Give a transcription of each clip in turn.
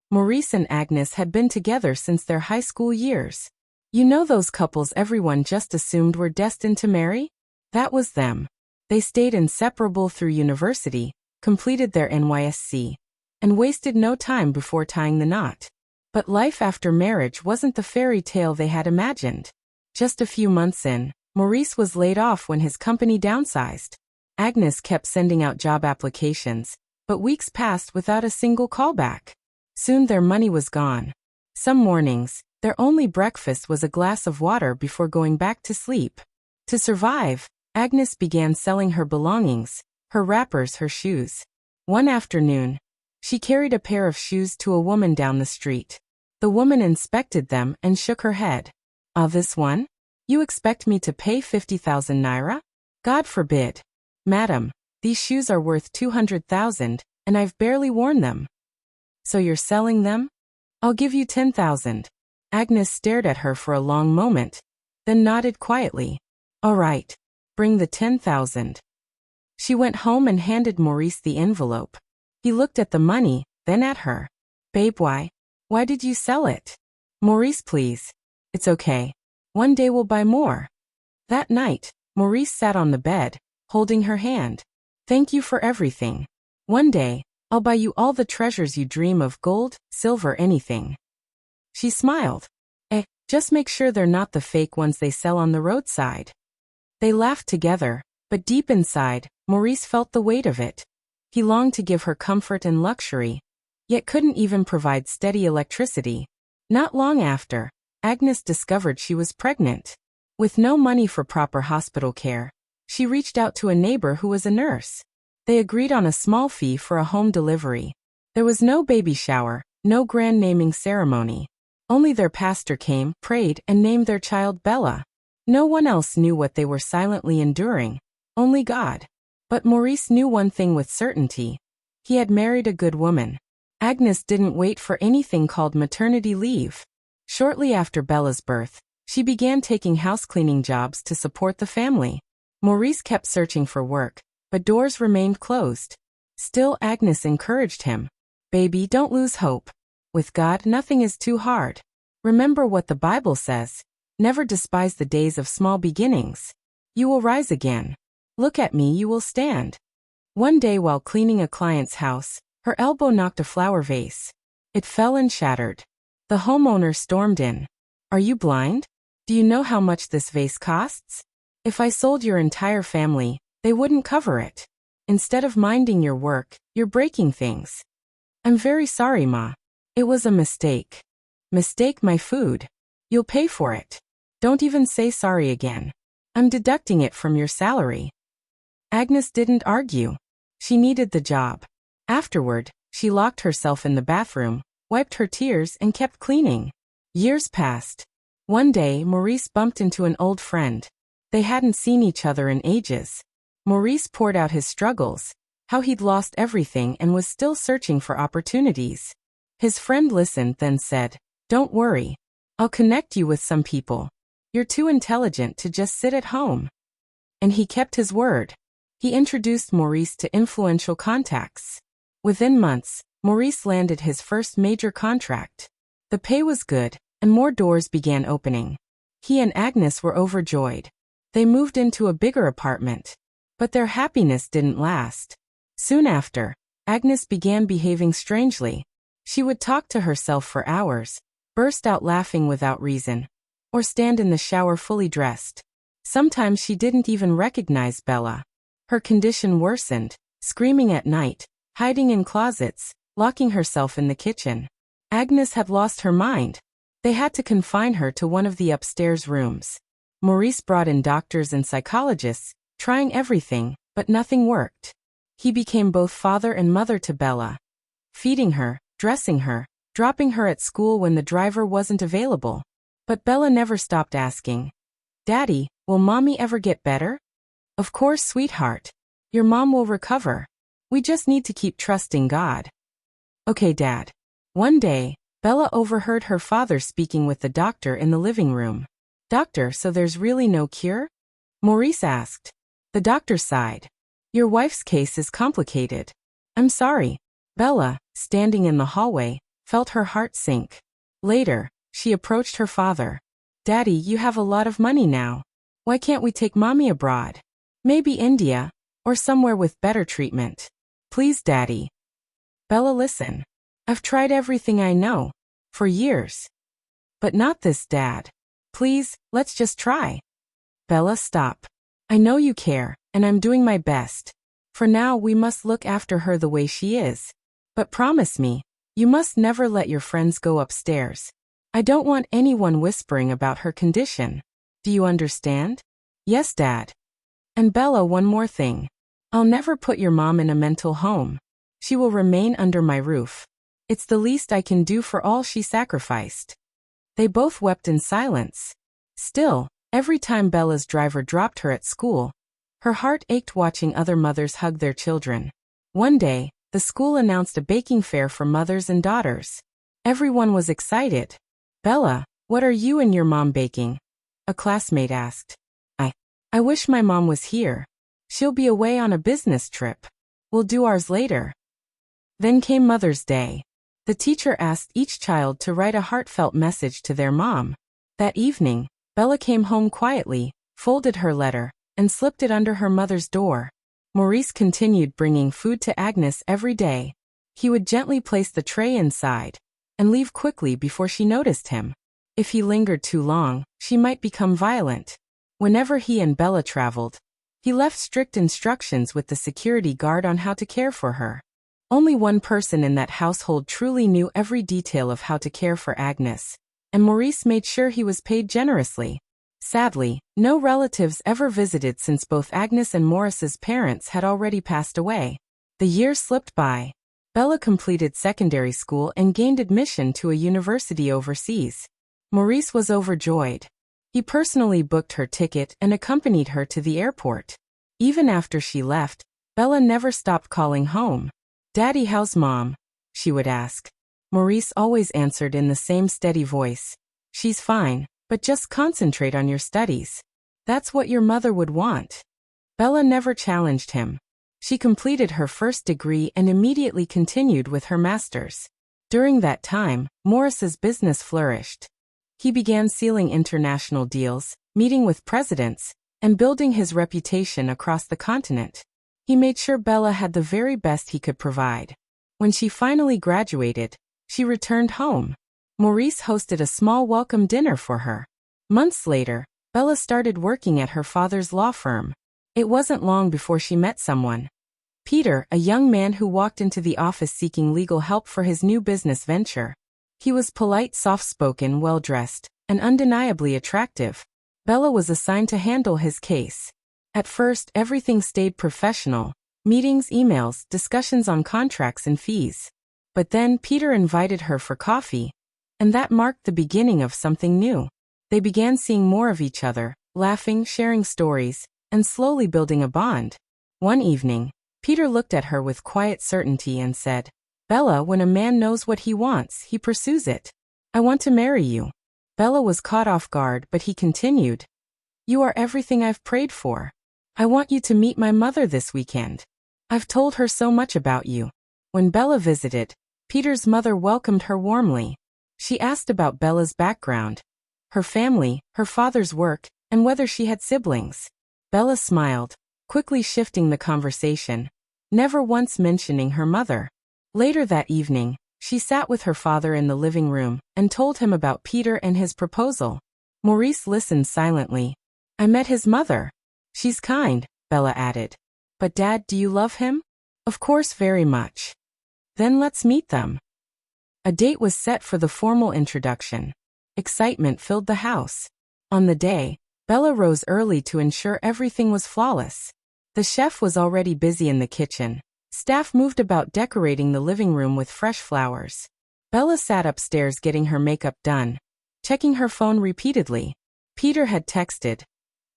Maurice and Agnes had been together since their high school years. You know those couples everyone just assumed were destined to marry? That was them. They stayed inseparable through university, completed their NYSC, and wasted no time before tying the knot. But life after marriage wasn't the fairy tale they had imagined. Just a few months in, Maurice was laid off when his company downsized. Agnes kept sending out job applications, but weeks passed without a single callback. Soon their money was gone. Some mornings, their only breakfast was a glass of water before going back to sleep. To survive, Agnes began selling her belongings, her wrappers, her shoes. One afternoon, she carried a pair of shoes to a woman down the street. The woman inspected them and shook her head. "Ah, this one? You expect me to pay 50,000 naira? God forbid. Madam, these shoes are worth 200,000, and I've barely worn them." "So you're selling them? I'll give you 10,000. Agnes stared at her for a long moment, then nodded quietly. "All right, bring the 10,000. She went home and handed Maurice the envelope. He looked at the money, then at her. "Babe, why did you sell it?" "Maurice, please. It's okay. One day we'll buy more." That night, Maurice sat on the bed, holding her hand. "Thank you for everything. One day, I'll buy you all the treasures you dream of, gold, silver, anything." She smiled. Just make sure they're not the fake ones they sell on the roadside." They laughed together, but deep inside, Maurice felt the weight of it. He longed to give her comfort and luxury, yet couldn't even provide steady electricity. Not long after, Agnes discovered she was pregnant. With no money for proper hospital care, she reached out to a neighbor who was a nurse. They agreed on a small fee for a home delivery. There was no baby shower, no grand naming ceremony. Only their pastor came, prayed, and named their child Bella. No one else knew what they were silently enduring, only God. But Maurice knew one thing with certainty. He had married a good woman. Agnes didn't wait for anything called maternity leave. Shortly after Bella's birth, she began taking house-cleaning jobs to support the family. Maurice kept searching for work, but doors remained closed. Still, Agnes encouraged him. "Baby, don't lose hope. With God, nothing is too hard. Remember what the Bible says. Never despise the days of small beginnings. You will rise again. Look at me, you will stand." One day while cleaning a client's house, her elbow knocked a flower vase. It fell and shattered. The homeowner stormed in. "Are you blind? Do you know how much this vase costs? If I sold your entire family, they wouldn't cover it. Instead of minding your work, you're breaking things." "I'm very sorry, Ma. It was a mistake." "Mistake my food. You'll pay for it. Don't even say sorry again. I'm deducting it from your salary." Agnes didn't argue. She needed the job. Afterward, she locked herself in the bathroom, wiped her tears, and kept cleaning. Years passed. One day, Maurice bumped into an old friend. They hadn't seen each other in ages. Maurice poured out his struggles, how he'd lost everything and was still searching for opportunities. His friend listened, then said, "Don't worry. I'll connect you with some people. You're too intelligent to just sit at home." And he kept his word. He introduced Maurice to influential contacts. Within months, Maurice landed his first major contract. The pay was good, and more doors began opening. He and Agnes were overjoyed. They moved into a bigger apartment. But their happiness didn't last. Soon after, Agnes began behaving strangely. She would talk to herself for hours, burst out laughing without reason, or stand in the shower fully dressed. Sometimes she didn't even recognize Bella. Her condition worsened, screaming at night, hiding in closets, locking herself in the kitchen. Agnes had lost her mind. They had to confine her to one of the upstairs rooms. Maurice brought in doctors and psychologists, trying everything, but nothing worked. He became both father and mother to Bella, feeding her, dressing her, dropping her at school when the driver wasn't available. But Bella never stopped asking, "Daddy, will Mommy ever get better?" "Of course, sweetheart. Your mom will recover. We just need to keep trusting God." "Okay, Dad." One day, Bella overheard her father speaking with the doctor in the living room. "Doctor, so there's really no cure?" Maurice asked. The doctor sighed. "Your wife's case is complicated." "I'm sorry." Bella, standing in the hallway, felt her heart sink. Later, she approached her father. "Daddy, you have a lot of money now. Why can't we take Mommy abroad? Maybe India, or somewhere with better treatment. Please, Daddy." "Bella, listen. I've tried everything I know. For years. But not this, Dad. Please, let's just try." "Bella, stop. I know you care, and I'm doing my best. For now, we must look after her the way she is. But promise me, you must never let your friends go upstairs. I don't want anyone whispering about her condition. Do you understand?" "Yes, Dad." "And Bella, one more thing. I'll never put your mom in a mental home. She will remain under my roof. It's the least I can do for all she sacrificed." They both wept in silence. Still, every time Bella's driver dropped her at school, her heart ached watching other mothers hug their children. One day, the school announced a baking fair for mothers and daughters. Everyone was excited. "Bella, what are you and your mom baking?" a classmate asked. I wish my mom was here. She'll be away on a business trip. We'll do ours later." Then came Mother's Day. The teacher asked each child to write a heartfelt message to their mom. That evening, Bella came home quietly, folded her letter, and slipped it under her mother's door. Maurice continued bringing food to Agnes every day. He would gently place the tray inside, and leave quickly before she noticed him. If he lingered too long, she might become violent. Whenever he and Bella traveled, he left strict instructions with the security guard on how to care for her. Only one person in that household truly knew every detail of how to care for Agnes, and Maurice made sure he was paid generously. Sadly, no relatives ever visited since both Agnes and Maurice's parents had already passed away. The years slipped by. Bella completed secondary school and gained admission to a university overseas. Maurice was overjoyed. He personally booked her ticket and accompanied her to the airport. Even after she left, Bella never stopped calling home. "Daddy, how's Mom?" she would ask. Maurice always answered in the same steady voice. "She's fine, but just concentrate on your studies. That's what your mother would want." Bella never challenged him. She completed her first degree and immediately continued with her master's. During that time, Maurice's business flourished. He began sealing international deals, meeting with presidents, and building his reputation across the continent. He made sure Bella had the very best he could provide. When she finally graduated, she returned home. Maurice hosted a small welcome dinner for her. Months later, Bella started working at her father's law firm. It wasn't long before she met someone. Peter, a young man who walked into the office seeking legal help for his new business venture. He was polite, soft-spoken, well-dressed, and undeniably attractive. Bella was assigned to handle his case. At first, everything stayed professional: meetings, emails, discussions on contracts and fees. But then Peter invited her for coffee, and that marked the beginning of something new. They began seeing more of each other, laughing, sharing stories, and slowly building a bond. One evening, Peter looked at her with quiet certainty and said, "Bella, when a man knows what he wants, he pursues it. I want to marry you." Bella was caught off guard, but he continued, "You are everything I've prayed for. I want you to meet my mother this weekend. I've told her so much about you." When Bella visited, Peter's mother welcomed her warmly. She asked about Bella's background, her family, her father's work, and whether she had siblings. Bella smiled, quickly shifting the conversation, never once mentioning her mother. Later that evening, she sat with her father in the living room and told him about Peter and his proposal. Maurice listened silently. "I met his mother. She's kind," Bella added. "But Dad, do you love him?" "Of course, very much." "Then let's meet them." A date was set for the formal introduction. Excitement filled the house. On the day, Bella rose early to ensure everything was flawless. The chef was already busy in the kitchen. Staff moved about decorating the living room with fresh flowers. Bella sat upstairs getting her makeup done, checking her phone repeatedly. Peter had texted,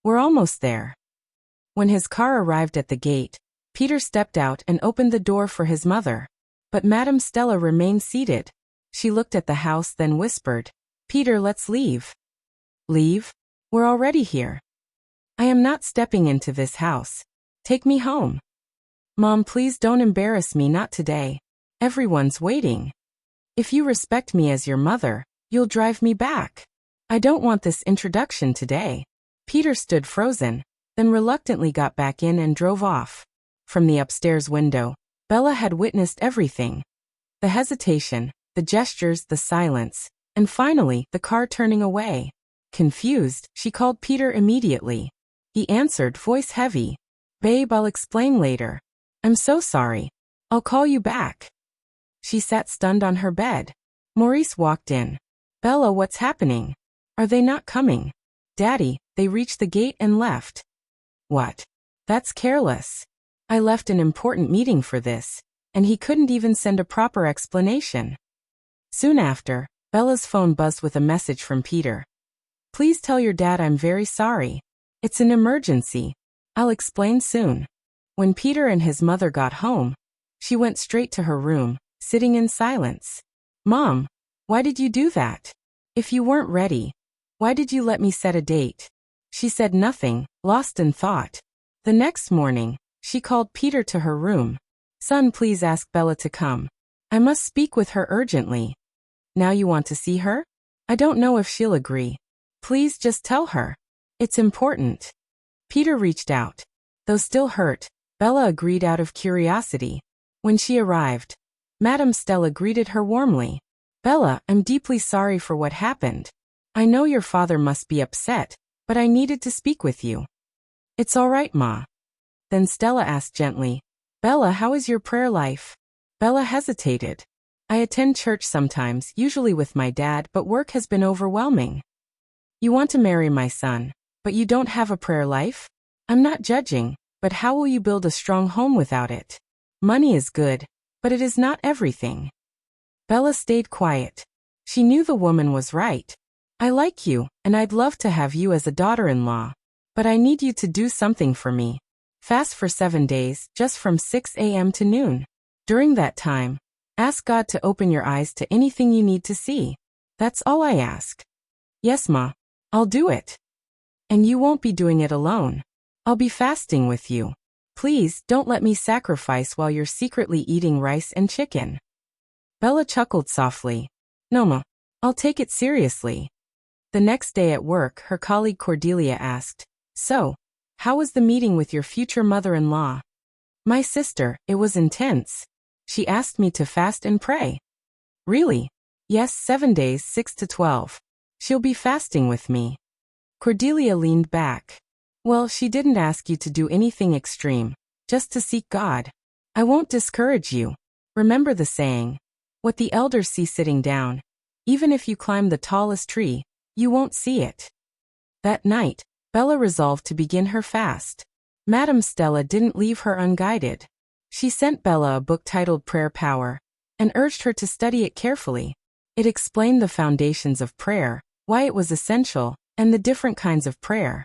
"We're almost there." When his car arrived at the gate, Peter stepped out and opened the door for his mother. But Madame Stella remained seated. She looked at the house, then whispered, "Peter, let's leave." "Leave? We're already here." "I am not stepping into this house. Take me home." "Mom, please don't embarrass me, not today. Everyone's waiting." If you respect me as your mother, you'll drive me back. I don't want this introduction today. Peter stood frozen, then reluctantly got back in and drove off. From the upstairs window, Bella had witnessed everything. The hesitation, the gestures, the silence, and finally, the car turning away. Confused, she called Peter immediately. He answered, voice heavy. Babe, I'll explain later. I'm so sorry. I'll call you back. She sat stunned on her bed. Maurice walked in. Bella, what's happening? Are they not coming? Daddy, they reached the gate and left. What? That's careless. I left an important meeting for this, and he couldn't even send a proper explanation. Soon after, Bella's phone buzzed with a message from Peter. Please tell your dad I'm very sorry. It's an emergency. I'll explain soon. When Peter and his mother got home, she went straight to her room, sitting in silence. Mom, why did you do that? If you weren't ready, why did you let me set a date? She said nothing, lost in thought. The next morning, she called Peter to her room. Son, please ask Bella to come. I must speak with her urgently. Now you want to see her? I don't know if she'll agree. Please just tell her. It's important. Peter reached out. Though still hurt, Bella agreed out of curiosity. When she arrived, Madame Stella greeted her warmly. Bella, I'm deeply sorry for what happened. I know your father must be upset, but I needed to speak with you. It's all right, Ma. Then Stella asked gently, Bella, how is your prayer life? Bella hesitated. I attend church sometimes, usually with my dad, but work has been overwhelming. You want to marry my son, but you don't have a prayer life? I'm not judging, but how will you build a strong home without it? Money is good, but it is not everything. Bella stayed quiet. She knew the woman was right. I like you, and I'd love to have you as a daughter-in-law. But I need you to do something for me. Fast for 7 days, just from 6 a.m. to noon. During that time, ask God to open your eyes to anything you need to see. That's all I ask. Yes, Ma. I'll do it. And you won't be doing it alone. I'll be fasting with you. Please, don't let me sacrifice while you're secretly eating rice and chicken. Bella chuckled softly. No, Ma. I'll take it seriously. The next day at work, her colleague Cordelia asked, So, how was the meeting with your future mother-in-law? My sister, it was intense. She asked me to fast and pray. Really? Yes, 7 days, 6 to 12. She'll be fasting with me. Cordelia leaned back. Well, she didn't ask you to do anything extreme, just to seek God. I won't discourage you. Remember the saying, what the elders see sitting down, even if you climb the tallest tree, you won't see it. That night, Bella resolved to begin her fast. Madame Stella didn't leave her unguided. She sent Bella a book titled Prayer Power, and urged her to study it carefully. It explained the foundations of prayer, why it was essential, and the different kinds of prayer.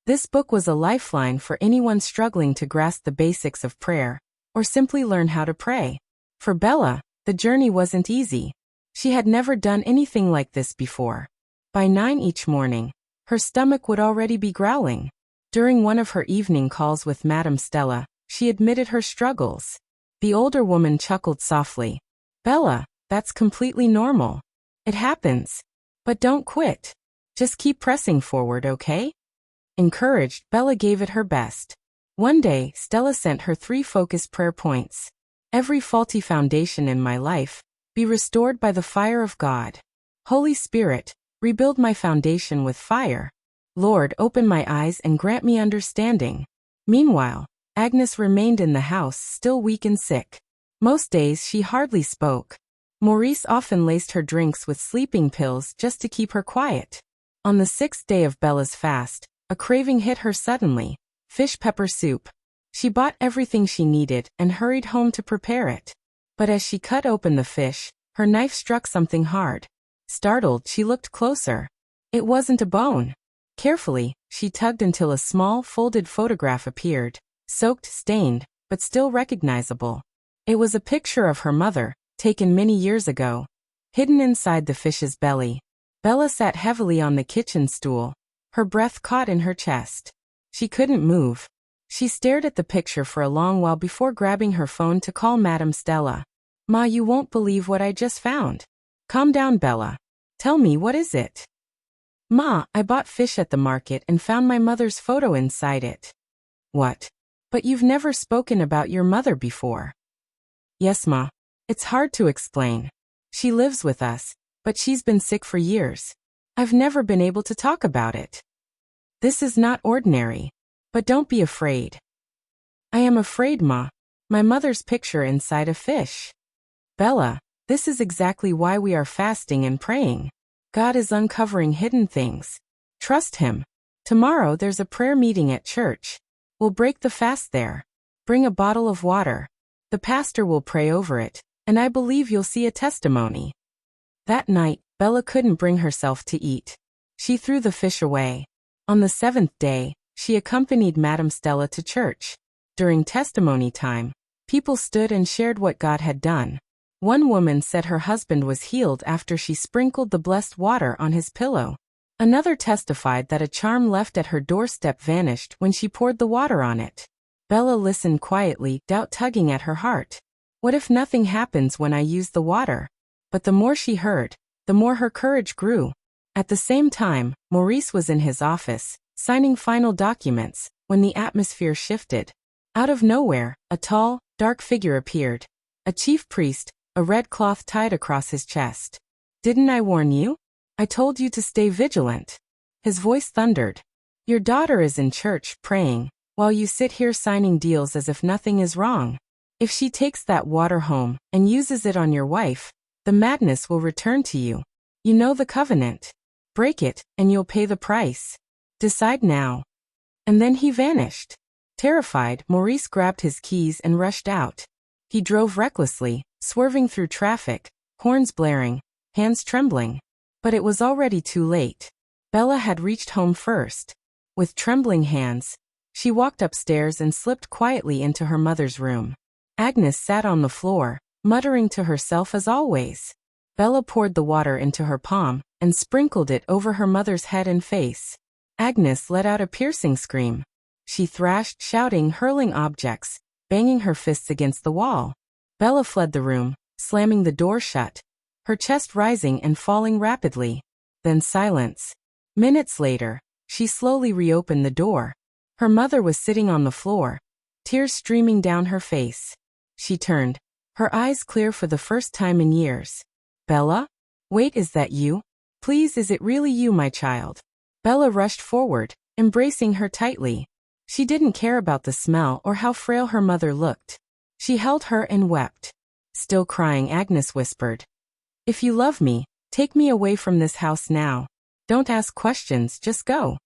This book was a lifeline for anyone struggling to grasp the basics of prayer, or simply learn how to pray. For Bella, the journey wasn't easy. She had never done anything like this before. By 9 each morning, her stomach would already be growling. During one of her evening calls with Madame Stella, she admitted her struggles. The older woman chuckled softly. Bella, that's completely normal. It happens. But don't quit. Just keep pressing forward, okay? Encouraged, Bella gave it her best. One day, Stella sent her 3 focused prayer points. Every faulty foundation in my life, be restored by the fire of God. Holy Spirit, rebuild my foundation with fire. Lord, open my eyes and grant me understanding. Meanwhile, Agnes remained in the house, still weak and sick. Most days she hardly spoke. Maurice often laced her drinks with sleeping pills just to keep her quiet. On the 6th day of Bella's fast, a craving hit her suddenly. Fish pepper soup. She bought everything she needed and hurried home to prepare it. But as she cut open the fish, her knife struck something hard. Startled, she looked closer. It wasn't a bone. Carefully, she tugged until a small, folded photograph appeared, soaked, stained, but still recognizable. It was a picture of her mother, taken many years ago. Hidden inside the fish's belly. Bella sat heavily on the kitchen stool, her breath caught in her chest. She couldn't move. She stared at the picture for a long while before grabbing her phone to call Madame Stella. Ma, you won't believe what I just found. Calm down, Bella. Tell me, what is it? Ma, I bought fish at the market and found my mother's photo inside it. What? But you've never spoken about your mother before. Yes, Ma. It's hard to explain. She lives with us, but she's been sick for years. I've never been able to talk about it. This is not ordinary. But don't be afraid. I am afraid, Ma. My mother's picture inside a fish. Bella, this is exactly why we are fasting and praying. God is uncovering hidden things. Trust Him. Tomorrow there's a prayer meeting at church. We'll break the fast there. Bring a bottle of water. The pastor will pray over it, and I believe you'll see a testimony. That night, Bella couldn't bring herself to eat. She threw the fish away. On the seventh day, she accompanied Madame Stella to church. During testimony time, people stood and shared what God had done. One woman said her husband was healed after she sprinkled the blessed water on his pillow. Another testified that a charm left at her doorstep vanished when she poured the water on it. Bella listened quietly, doubt tugging at her heart. What if nothing happens when I use the water? But the more she heard, the more her courage grew. At the same time, Maurice was in his office, signing final documents, when the atmosphere shifted. Out of nowhere, a tall, dark figure appeared. A chief priest, a red cloth tied across his chest. Didn't I warn you? I told you to stay vigilant. His voice thundered. Your daughter is in church, praying, while you sit here signing deals as if nothing is wrong. If she takes that water home and uses it on your wife, the madness will return to you. You know the covenant. Break it, and you'll pay the price. Decide now. And then he vanished. Terrified, Maurice grabbed his keys and rushed out. He drove recklessly, swerving through traffic, horns blaring, hands trembling. But it was already too late. Bella had reached home first. With trembling hands, she walked upstairs and slipped quietly into her mother's room. Agnes sat on the floor, muttering to herself as always. Bella poured the water into her palm and sprinkled it over her mother's head and face. Agnes let out a piercing scream. She thrashed, shouting, hurling objects, banging her fists against the wall. Bella fled the room, slamming the door shut, her chest rising and falling rapidly. Then silence. Minutes later, she slowly reopened the door. Her mother was sitting on the floor, tears streaming down her face. She turned, her eyes clear for the first time in years. Bella? Wait, is that you? Please, is it really you, my child? Bella rushed forward, embracing her tightly. She didn't care about the smell or how frail her mother looked. She held her and wept. Still crying, Agnes whispered, If you love me, take me away from this house now. Don't ask questions, just go.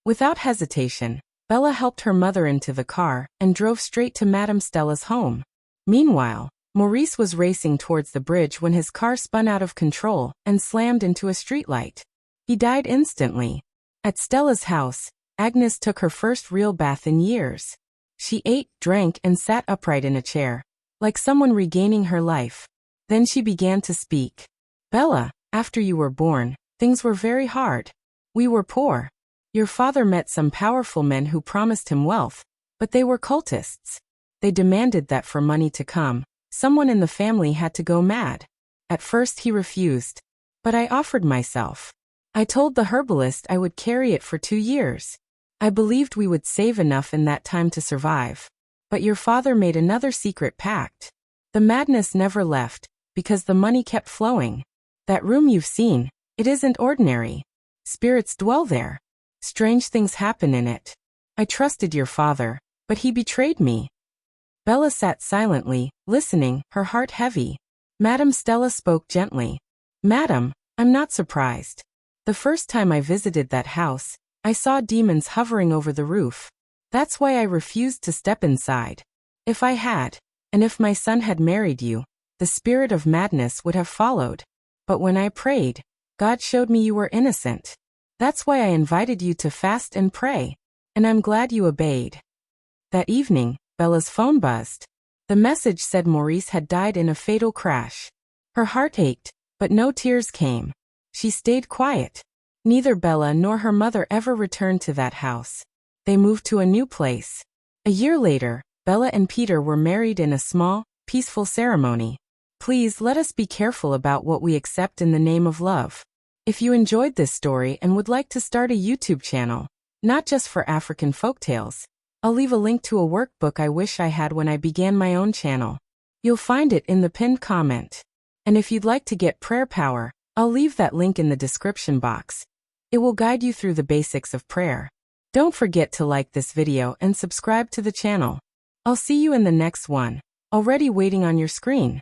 Without hesitation, Bella helped her mother into the car and drove straight to Madame Stella's home. Meanwhile, Maurice was racing towards the bridge when his car spun out of control and slammed into a streetlight. He died instantly. At Stella's house, Agnes took her first real bath in years. She ate, drank, and sat upright in a chair, like someone regaining her life. Then she began to speak. Bella, after you were born, things were very hard. We were poor. Your father met some powerful men who promised him wealth, but they were cultists. They demanded that for money to come, someone in the family had to go mad. At first he refused, but I offered myself. I told the herbalist I would carry it for 2 years. I believed we would save enough in that time to survive. But your father made another secret pact. The madness never left, because the money kept flowing. That room you've seen, it isn't ordinary. Spirits dwell there. Strange things happen in it. I trusted your father, but he betrayed me. Bella sat silently, listening, her heart heavy. Madame Stella spoke gently. Madam, I'm not surprised. The first time I visited that house, I saw demons hovering over the roof. That's why I refused to step inside. If I had, and if my son had married you, the spirit of madness would have followed. But when I prayed, God showed me you were innocent. That's why I invited you to fast and pray, and I'm glad you obeyed. That evening, Bella's phone buzzed. The message said Maurice had died in a fatal crash. Her heart ached, but no tears came. She stayed quiet. Neither Bella nor her mother ever returned to that house. They moved to a new place. A year later, Bella and Peter were married in a small, peaceful ceremony. Please let us be careful about what we accept in the name of love. If you enjoyed this story and would like to start a YouTube channel, not just for African folktales, I'll leave a link to a workbook I wish I had when I began my own channel. You'll find it in the pinned comment. And if you'd like to get prayer power, I'll leave that link in the description box. It will guide you through the basics of prayer. Don't forget to like this video and subscribe to the channel. I'll see you in the next one, already waiting on your screen.